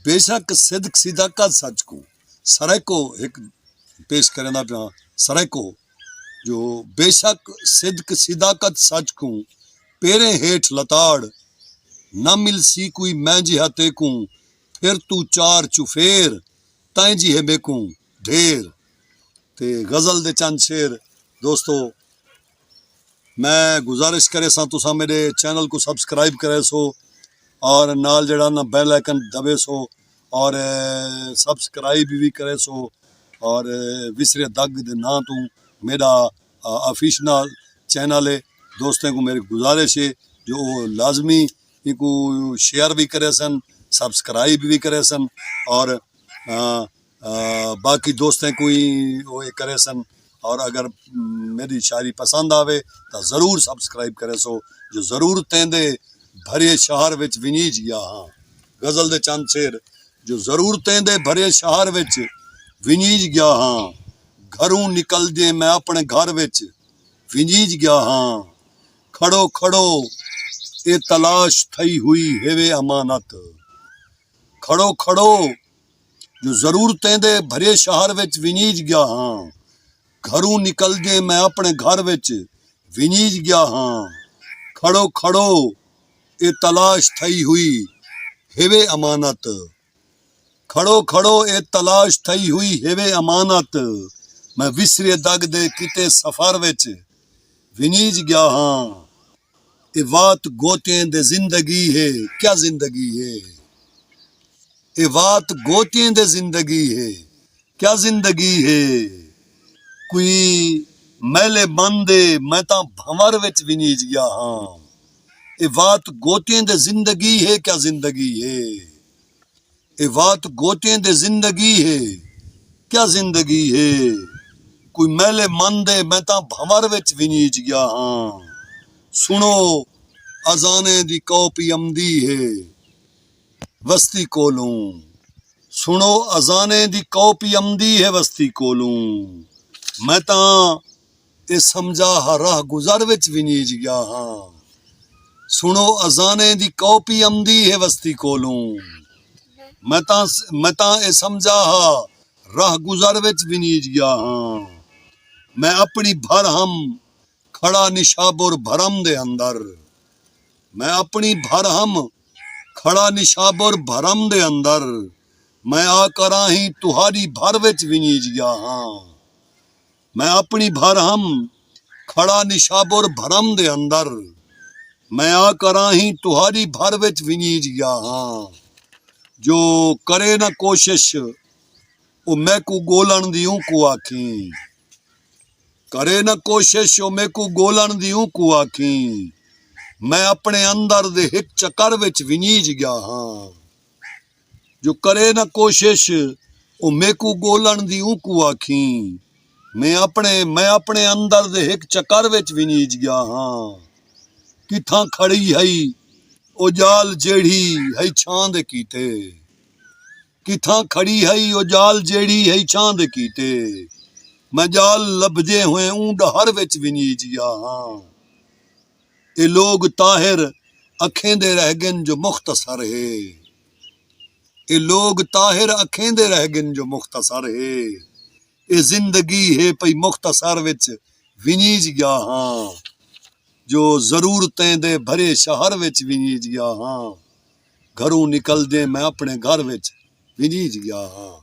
बेशक सिद्क सिदाकत सच को सरायको एक पेश करना पिया सरायको जो बेशक सिद्क सिदाकत सच को पेरे हेठ लताड़ न मिलसी कोई मैं जी हते को फिर तू चार चुफेर ताई जी है बेकू ढेर। ते गज़ल दे चंद शेर दोस्तों मैं गुजारिश करे सा तुसा मेरे चैनल को सब्सक्राइब करे सो और नाल जड़ा ना बेल आइकन दबे सो और सब्सक्राइब भी करे सो और विसरे दग दे ना तू मेरा ऑफिशियल चैनल है। दोस्तों को मेरी गुजारिश है जो लाजमी इनको शेयर भी करे सन सब्सक्राइब भी करे सन और बाकी दोस्तों को वो करे सन और अगर मेरी शायरी पसंद आवे तो ज़रूर सब्सक्राइब करे सो जो ज़रूर तेंदे भरे शहर विच विनीज गया हाँ। गज़ल दे चंद शेर जो ज़रूर तेंदे भरे शहर विच विनीज गया हाँ। घरों निकल दे मैं अपने घर विच विनीज गया हाँ। खड़ो खड़ो ए तलाश थई हुई हेवे अमानत। खड़ो खड़ो जो ज़रूर तेंदे भरे शहर विच विनीज गया हाँ। घरों निकल दे मैं अपने घर विच विनीज गया हाँ। खड़ो खड़ो ए तलाश थई हुई हेवे अमानत। खड़ो खड़ो ए तलाश थई हुई हेवे अमानत। मैं विसरे दग दे किते सफर विच विनीज गया हाँ। ए वात गोतियां दे जिंदगी है क्या जिंदगी है। ए वात गोतियां दे जिंदगी है क्या जिंदगी है। कोई मैले बंदे मैं ता भंवर विच विनीज गया हाँ। ए वात गोतियां दे जिंदगी है क्या जिंदगी है। ए वात गोतियां दे जिंदगी है क्या जिंदगी है। कोई मैले मंदे मैं ता भंवर विच विनीज गया हाँ। सुनो अजाने दी कौपी अमदी है वस्ती कोलों। सुनो अजाने दी कौपी अमदी है वस्ती कोलों। मैं ता ए समझा राह गुजर विच विनीज गया हाँ। सुनो अजाने दी कौपी अमदी है वस्ती कोलों। मैं ता ए समझा राह गुजर विच विनीज गया हाँ। मैं अपनी भर हम खड़ा निशाबुर भरम दे अंदर। मैं अपनी भर हम खड़ा निशाबुर भरम दे अंदर। मैं आकर ही तुहारी भर विच विनीज गया हाँ। मैं अपनी भर हम खड़ा निशाबुर भरम दे अंदर। मैं आकर ही तुहारी भर विच विनीज गया हाँ। जो करे ना कोशिश वो मैं को गोलन दियूं को आखी। करे ना कोशिश वो मैं को गोलन दियूं को आखी। मैं अपने अंदर दे हिक चक्कर विच विनीज गया हाँ। जो करे ना कोशिश वो मैं को गोलन दियूं को आखी। मैं अपने अंदर दे हिक चक्कर विच विनीज गया हाँ। किथा खड़ी है ओ जाल जेड़ी है छां दे कीते। किथा खड़ी है ओ जाल जेड़ी है छां दे कीते। मैं जाल लभदे हुए ऊंड हर विच विनीज गया हाँ। ए लोग ताहिर अखें दे रह गन जो मुख्तसर है। ए लोग ताहिर अखें दे रह गन जो मुख्तसर है। ए जिंदगी है पई मुख्तसर विच विनीज गया हाँ। जो ज़रूरतें दे भरे शहर विच विनीज गया हाँ। घरों निकल दे मैं अपने घर विच विनीज गया हाँ।